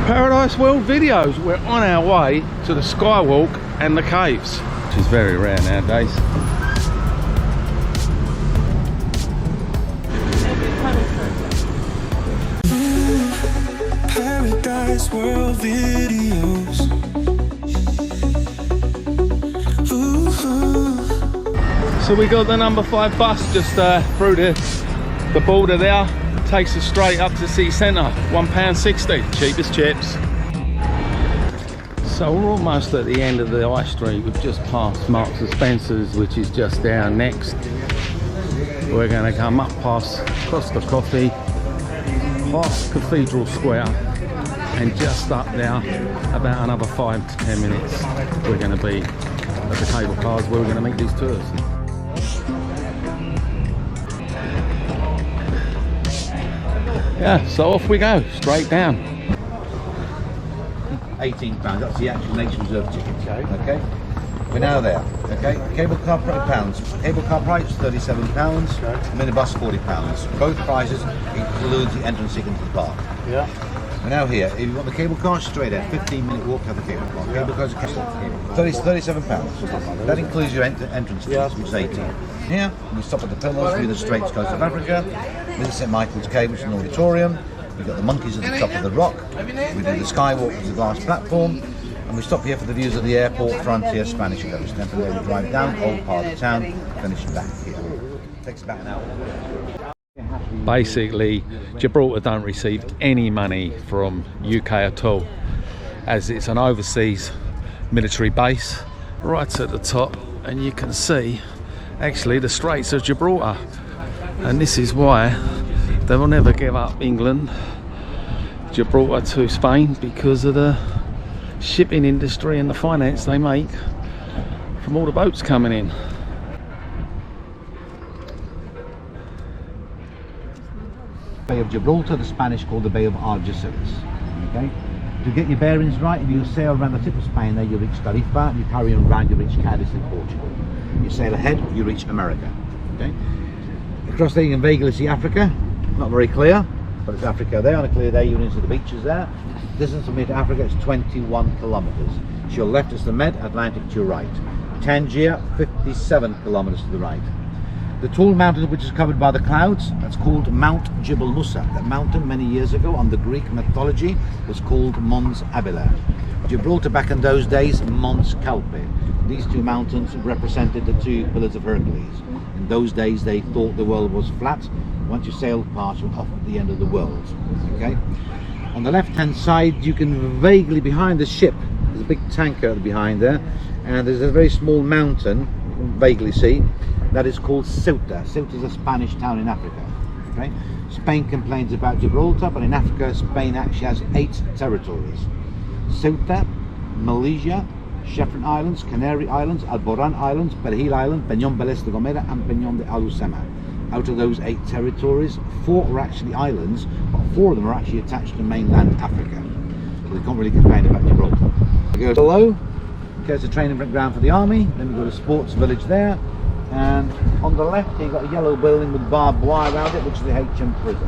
Paradise World Videos. We're on our way to the Skywalk and the caves, which is very rare nowadays. Paradise World Videos. So we got the number 5 bus just through the border there. Takes us straight up to city centre. £1.60, cheapest chips. So we're almost at the end of the high street. We've just passed Marks and Spencer's, which is just down next. We're going to come up past Costa Coffee, past Cathedral Square, and just up there, about another 5 to 10 minutes, we're going to be at the cable cars where we're going to make these tours. Yeah, so off we go, straight down. £18, that's the actual nature reserve ticket. Okay. We're now there. Okay. Cable car pounds. Cable car price £37. Minibus £40. Both prices include the entrance ticket into the park. Yeah. We're now here. If you want the cable car, straight ahead. 15-minute walk to the cable car. Cable cars are £37. That includes your entrance fees, which is 18. Here we stop at the Pillars, view the Straits Coast of Africa, visit St Michael's Cave, which is an auditorium. We've got the monkeys at the top of the rock. We do the Skywalk, which is a glass platform. And we stop here for the views of the airport, Frontier, Spanish Coast. Then from there we drive down, old part of the town, finish back here. Takes about an hour. Basically, Gibraltar don't receive any money from UK at all, as it's an overseas military base. Right at the top, and you can see actually the Straits of Gibraltar, and this is why they will never give up England, Gibraltar to Spain, because of the shipping industry and the finance they make from all the boats coming in. Bay of Gibraltar, the Spanish call the Bay of Algeciras. Okay? To get your bearings right, if you sail around the tip of Spain, there you reach Tarifa. You carry on round, you reach Cadiz in Portugal. You sail ahead, you reach America. Okay? Across there you can vaguely see Africa. Not very clear, but it's Africa there. On a clear day you're into the beaches there. Distance from here to Africa is 21 kilometers. To your left is the Med Atlantic, to your right. Tangier, 57 kilometers to the right. The tall mountain which is covered by the clouds, that's called Mount Jebel Musa. That mountain many years ago under Greek mythology was called Mons Abila. Gibraltar back in those days, Mons Calpe. These two mountains represented the two pillars of Hercules. In those days they thought the world was flat. Once you sailed past, you're off at the end of the world. Okay. On the left hand side you can vaguely, behind the ship, there's a big tanker behind there, and there's a very small mountain, you can vaguely see, that is called Ceuta. Ceuta is a Spanish town in Africa. Okay? Spain complains about Gibraltar, but in Africa Spain actually has 8 territories. Ceuta, Malaysia, Chefron Islands, Canary Islands, Alboran Islands, Perhil Island, Peñón Beles de Gomera and Peñón de Alusema. Out of those 8 territories, 4 are actually islands, but 4 of them are actually attached to mainland Africa. So they can't really complain about Gibraltar. We go below, there's a training ground for the army, then we go to sports village there, and on the left here you've got a yellow building with barbed wire around it, which is the HM prison.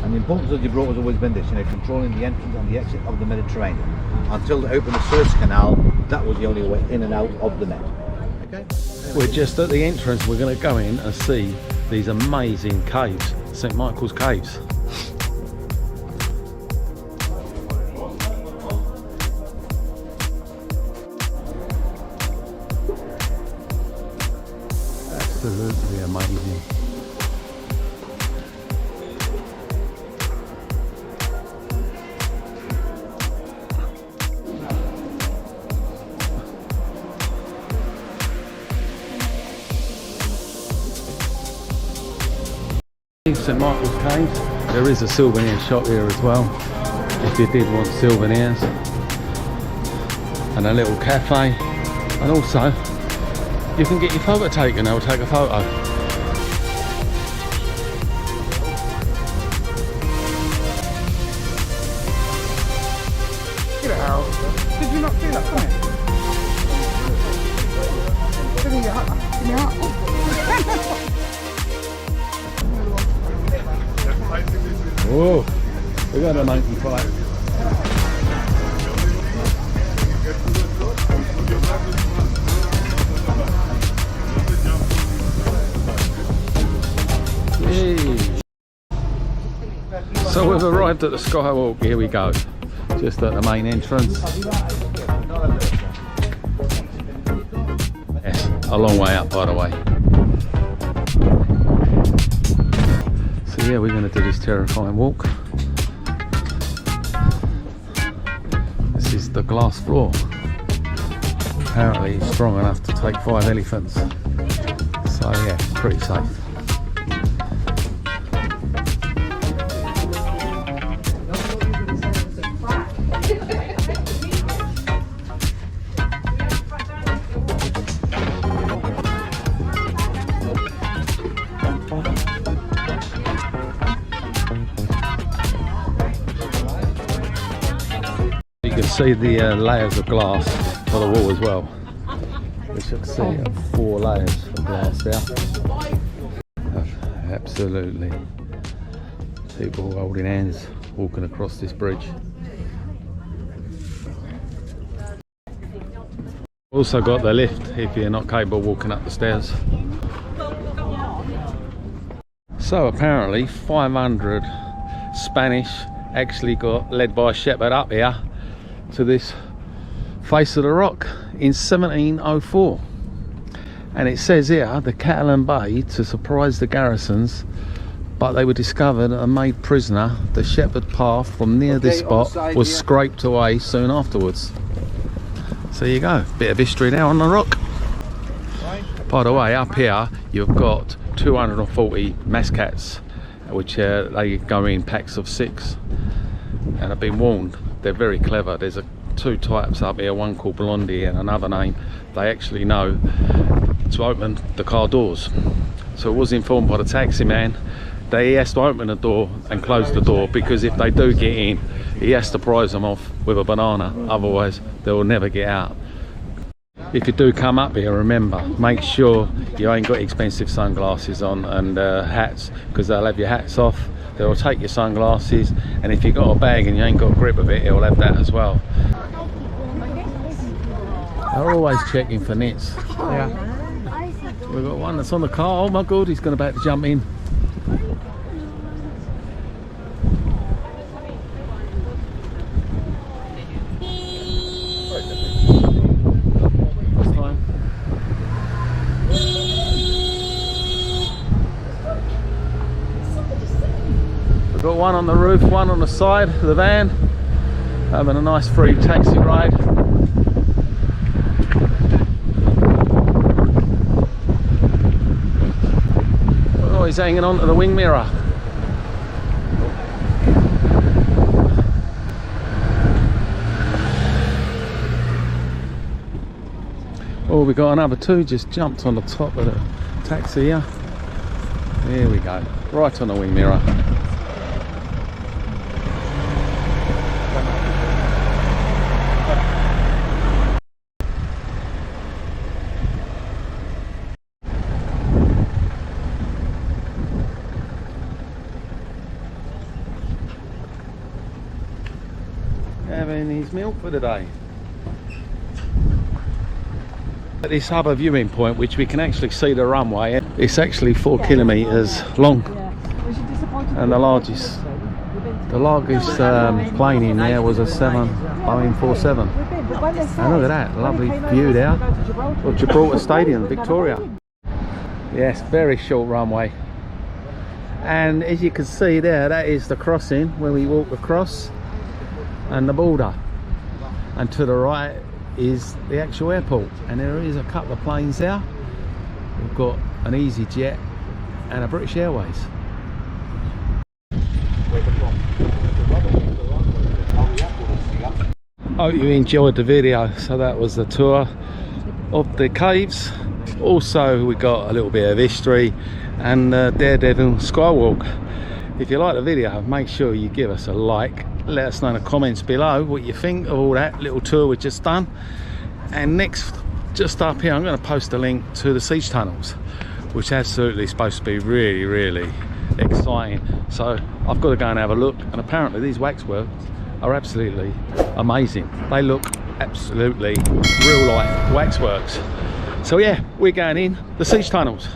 And the importance of Gibraltar has always been this, controlling the entrance and the exit of the Mediterranean. Until they opened the Suez Canal, that was the only way in and out of the Med. Okay? We're just at the entrance. We're going to go in and see these amazing caves, St Michael's Caves. Absolutely amazing. St Michael's Caves. There is a souvenir shop here as well, if you did want souvenirs, and a little cafe, and also you can get your photo taken. They'll take a photo. Get it out. Did you not see that coming? Give me your hat. Whoa, we got a monkey fight. Yay. So we've arrived at the Skywalk, here we go. Just at the main entrance. Yes, a long way up by the way. So yeah, we're going to do this terrifying walk. This is the glass floor. Apparently it's strong enough to take 5 elephants. So yeah, pretty safe. You can see the layers of glass for the wall as well. We should see 4 layers of glass there. Absolutely. People holding hands, walking across this bridge. Also got the lift if you're not capable of walking up the stairs. So apparently 500 Spanish actually got led by a shepherd up here to this face of the rock in 1704, and it says here the Catalan Bay to surprise the garrisons, but they were discovered and made prisoner. The shepherd path from near this spot was scraped away soon afterwards. So there you go, bit of history there on the rock. By the way, up here you've got 240 mascats, which they go in packs of 6, and I've been warned they're very clever. There's 2 types up here, one called Blondie and another name. They actually know to open the car doors. So I was informed by the taxi man that he has to open the door and close the door, because if they do get in, he has to prize them off with a banana, otherwise they will never get out. If you do come up here, remember, make sure you ain't got expensive sunglasses on and hats, because they'll have your hats off. They'll take your sunglasses, and if you've got a bag and you ain't got a grip of it, it'll have that as well. They're always checking for nets. Yeah. We've got one that's on the car. Oh my god, he's going about to jump in. We've got one on the roof, one on the side of the van, having a nice free taxi ride. Oh, he's hanging on to the wing mirror. Oh, we got another 2 just jumped on the top of the taxi here. There we go, right on the wing mirror. Having his milk for the day. At this other viewing point, which we can actually see the runway, it's actually 4 kilometres long, and the largest plane in there was a Boeing 47. And look at that, lovely view there of Gibraltar Stadium, Victoria. Yes, very short runway. And as you can see there, that is the crossing where we walk across, and the border, and to the right is the actual airport, and there is a couple of planes there. We've got an EasyJet and a British Airways. Hope you enjoyed the video. So that was the tour of the caves. Also we got a little bit of history and Daredevil Skywalk. If you like the video, make sure you give us a like. Let us know in the comments below what you think of all that little tour we've just done. And next, just up here, I'm going to post a link to the siege tunnels, which absolutely is supposed to be really exciting. So I've got to go and have a look, and apparently these waxworks are absolutely amazing. They look absolutely real life waxworks. So yeah, we're going in the siege tunnels.